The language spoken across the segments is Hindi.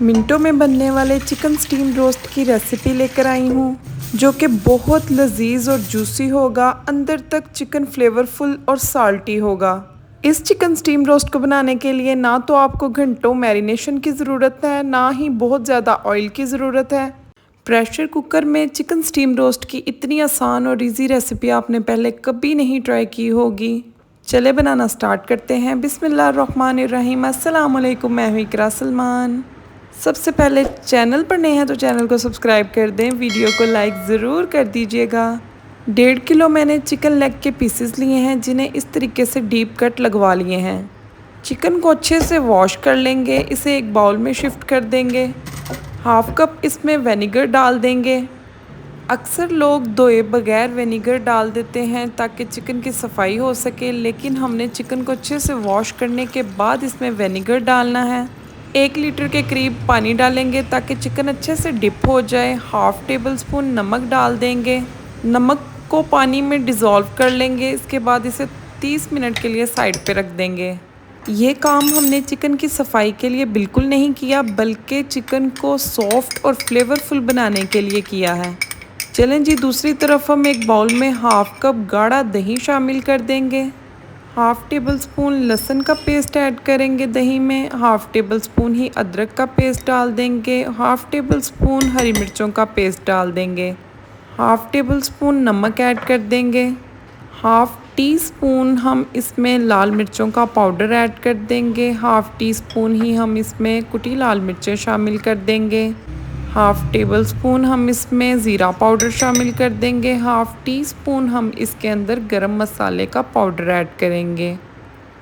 मिनटों में बनने वाले चिकन स्टीम रोस्ट की रेसिपी लेकर आई हूँ जो कि बहुत लजीज और जूसी होगा। अंदर तक चिकन फ्लेवरफुल और साल्टी होगा। इस चिकन स्टीम रोस्ट को बनाने के लिए ना तो आपको घंटों मैरिनेशन की ज़रूरत है, ना ही बहुत ज़्यादा ऑयल की ज़रूरत है। प्रेशर कुकर में चिकन स्टीम रोस्ट की इतनी आसान और इजी रेसिपी आपने पहले कभी नहीं ट्राई की होगी। चले बनाना स्टार्ट करते हैं। बिस्मिल्लाहिर्रहमानिर्रहीम। अस्सलाम वालेकुम, मैं हूँ इकरा सलमान। सबसे पहले चैनल पर नए हैं तो चैनल को सब्सक्राइब कर दें, वीडियो को लाइक ज़रूर कर दीजिएगा। 1.5 किलो मैंने चिकन लेग के पीसेस लिए हैं जिन्हें इस तरीके से डीप कट लगवा लिए हैं। चिकन को अच्छे से वॉश कर लेंगे, इसे एक बाउल में शिफ्ट कर देंगे। हाफ कप इसमें विनेगर डाल देंगे। अक्सर लोग धोए बगैर विनेगर डाल देते हैं ताकि चिकन की सफाई हो सके, लेकिन हमने चिकन को अच्छे से वॉश करने के बाद इसमें विनेगर डालना है। 1 लीटर के करीब पानी डालेंगे ताकि चिकन अच्छे से डिप हो जाए। हाफ टेबल स्पून नमक डाल देंगे। नमक को पानी में डिज़ोल्व कर लेंगे। इसके बाद इसे 30 मिनट के लिए साइड पे रख देंगे। ये काम हमने चिकन की सफाई के लिए बिल्कुल नहीं किया, बल्कि चिकन को सॉफ्ट और फ्लेवरफुल बनाने के लिए किया है। चलें जी, दूसरी तरफ हम एक बाउल में हाफ कप गाढ़ा दही शामिल कर देंगे। हाफ टेबल स्पून लहसुन का पेस्ट ऐड करेंगे दही में। हाफ टेबल स्पून ही अदरक का पेस्ट डाल देंगे। हाफ टेबल स्पून हरी मिर्चों का पेस्ट डाल देंगे। हाफ टेबल स्पून नमक ऐड कर देंगे। हाफ टी स्पून हम इसमें लाल मिर्चों का पाउडर ऐड कर देंगे। हाफ टी स्पून ही हम इसमें कुटी लाल मिर्चें शामिल कर देंगे। हाफ टेबल स्पून हम इसमें ज़ीरा पाउडर शामिल कर देंगे। हाफ टी स्पून हम इसके अंदर गरम मसाले का पाउडर ऐड करेंगे।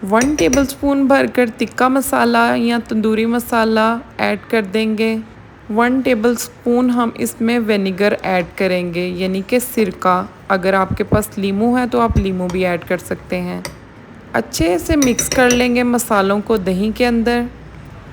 1 टेबल स्पून भरकर तिक्का मसाला या तंदूरी मसाला ऐड कर देंगे। 1 टेबल स्पून हम इसमें विनेगर ऐड करेंगे, यानी कि सिरका। अगर आपके पास लीमू है तो आप लीमू भी ऐड कर सकते हैं। अच्छे से मिक्स कर लेंगे मसालों को दही के अंदर।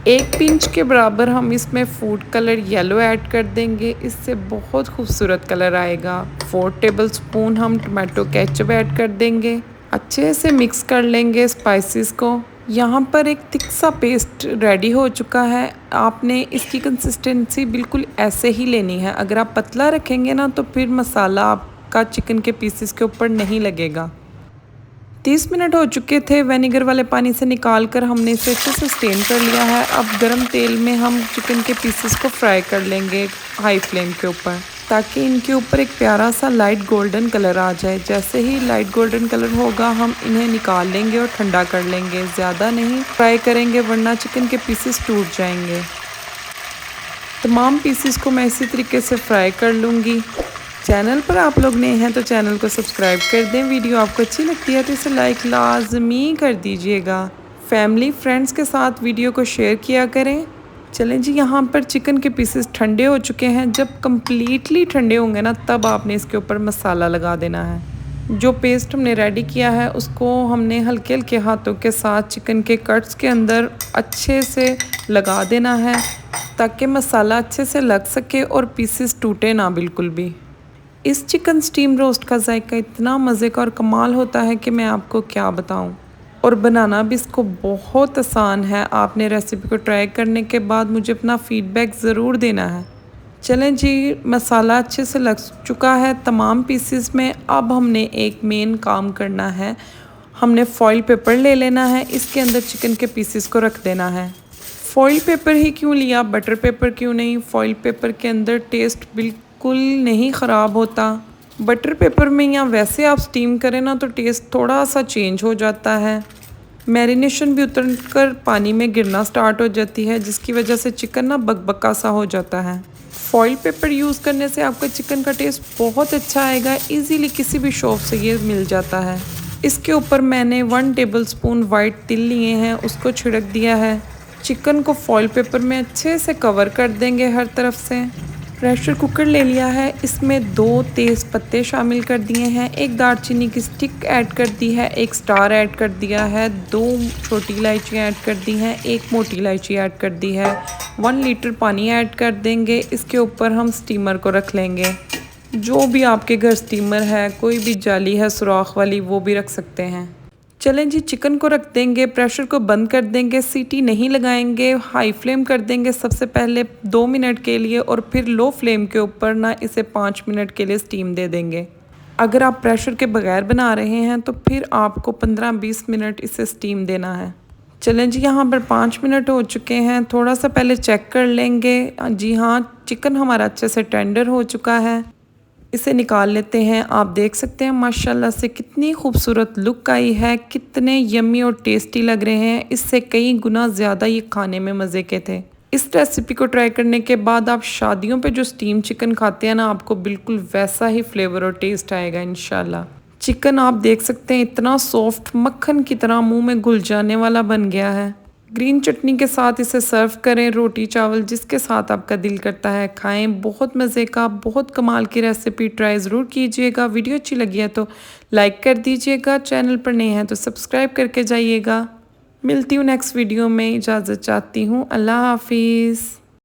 1 पिंच के बराबर हम इसमें फूड कलर येलो ऐड कर देंगे, इससे बहुत खूबसूरत कलर आएगा। 4 टेबल स्पून हम टमाटो केचप ऐड कर देंगे। अच्छे से मिक्स कर लेंगे स्पाइसेस को। यहाँ पर एक थिक सा पेस्ट रेडी हो चुका है। आपने इसकी कंसिस्टेंसी बिल्कुल ऐसे ही लेनी है। अगर आप पतला रखेंगे ना तो फिर मसाला आपका चिकन के पीसेस के ऊपर नहीं लगेगा। 30 मिनट हो चुके थे। विनेगर वाले पानी से निकाल कर हमने इसे अच्छे से स्टेन कर लिया है। अब गरम तेल में हम चिकन के पीसेस को फ्राई कर लेंगे हाई फ्लेम के ऊपर, ताकि इनके ऊपर एक प्यारा सा लाइट गोल्डन कलर आ जाए। जैसे ही लाइट गोल्डन कलर होगा हम इन्हें निकाल लेंगे और ठंडा कर लेंगे। ज़्यादा नहीं फ्राई करेंगे वरना चिकन के पीसेस टूट जाएंगे। तमाम पीसेस को मैं इसी तरीके से फ्राई कर लूँगी। चैनल पर आप लोग नए हैं तो चैनल को सब्सक्राइब कर दें। वीडियो आपको अच्छी लगती है तो इसे लाइक लाजमी कर दीजिएगा। फैमिली फ्रेंड्स के साथ वीडियो को शेयर किया करें। चलें जी, यहाँ पर चिकन के पीसेस ठंडे हो चुके हैं। जब कम्प्लीटली ठंडे होंगे ना तब आपने इसके ऊपर मसाला लगा देना है। जो पेस्ट हमने रेडी किया है उसको हमने हल्के हल्के हाथों के साथ चिकन के कट्स के अंदर अच्छे से लगा देना है, ताकि मसाला अच्छे से लग सके और पीसेस टूटे ना बिल्कुल भी। इस चिकन स्टीम रोस्ट का जायका इतना मज़े का और कमाल होता है कि मैं आपको क्या बताऊं। और बनाना भी इसको बहुत आसान है। आपने रेसिपी को ट्राई करने के बाद मुझे अपना फ़ीडबैक ज़रूर देना है। चलें जी, मसाला अच्छे से लग चुका है तमाम पीसेस में। अब हमने एक मेन काम करना है। हमने फॉइल पेपर ले लेना है, इसके अंदर चिकन के पीसेस को रख देना है। फॉइल पेपर ही क्यों लिया, बटर पेपर क्यों नहीं? फॉइल पेपर के अंदर टेस्ट बिल्कुल नहीं ख़राब होता। बटर पेपर में या वैसे आप स्टीम करें ना तो टेस्ट थोड़ा सा चेंज हो जाता है। मैरिनेशन भी उतर कर पानी में गिरना स्टार्ट हो जाती है, जिसकी वजह से चिकन ना बकबका सा हो जाता है। फॉइल पेपर यूज़ करने से आपका चिकन का टेस्ट बहुत अच्छा आएगा। इजीली किसी भी शॉप से ये मिल जाता है। इसके ऊपर मैंने 1 टेबल स्पून वाइट तिल लिए हैं, उसको छिड़क दिया है। चिकन को फॉइल पेपर में अच्छे से कवर कर देंगे हर तरफ से। प्रेशर कुकर ले लिया है, इसमें 2 तेज़ पत्ते शामिल कर दिए हैं। 1 दालचीनी की स्टिक ऐड कर दी है। 1 स्टार ऐड कर दिया है। 2 छोटी इलायचियाँ ऐड कर दी हैं। 1 मोटी इलायची ऐड कर दी है। 1 लीटर पानी ऐड कर देंगे। इसके ऊपर हम स्टीमर को रख लेंगे। जो भी आपके घर स्टीमर है, कोई भी जाली है सुराख वाली, वो भी रख सकते हैं। चलें जी, चिकन को रख देंगे, प्रेशर को बंद कर देंगे, सीटी नहीं लगाएंगे, हाई फ्लेम कर देंगे सबसे पहले 2 मिनट के लिए और फिर लो फ्लेम के ऊपर ना इसे 5 मिनट के लिए स्टीम दे देंगे। अगर आप प्रेशर के बगैर बना रहे हैं तो फिर आपको 15-20 मिनट इसे स्टीम देना है। चलें जी, यहाँ पर 5 मिनट हो चुके हैं। थोड़ा सा पहले चेक कर लेंगे। जी हाँ, चिकन हमारा अच्छे से टेंडर हो चुका है। इसे निकाल लेते हैं। आप देख सकते हैं माशाल्लाह से कितनी खूबसूरत लुक आई है, कितने यम्मी और टेस्टी लग रहे हैं। इससे कई गुना ज़्यादा ये खाने में मज़े के थे। इस रेसिपी को ट्राई करने के बाद आप शादियों पे जो स्टीम चिकन खाते हैं ना, आपको बिल्कुल वैसा ही फ्लेवर और टेस्ट आएगा इंशाल्लाह। चिकन आप देख सकते हैं इतना सॉफ्ट मक्खन की तरह मुंह में घुल जाने वाला बन गया है। ग्रीन चटनी के साथ इसे सर्व करें, रोटी चावल जिसके साथ आपका दिल करता है खाएं। बहुत मज़े का, बहुत कमाल की रेसिपी, ट्राई ज़रूर कीजिएगा। वीडियो अच्छी लगी है तो लाइक कर दीजिएगा, चैनल पर नए हैं तो सब्सक्राइब करके जाइएगा। मिलती हूँ नेक्स्ट वीडियो में, इजाज़त चाहती हूँ। अल्लाह हाफिज़।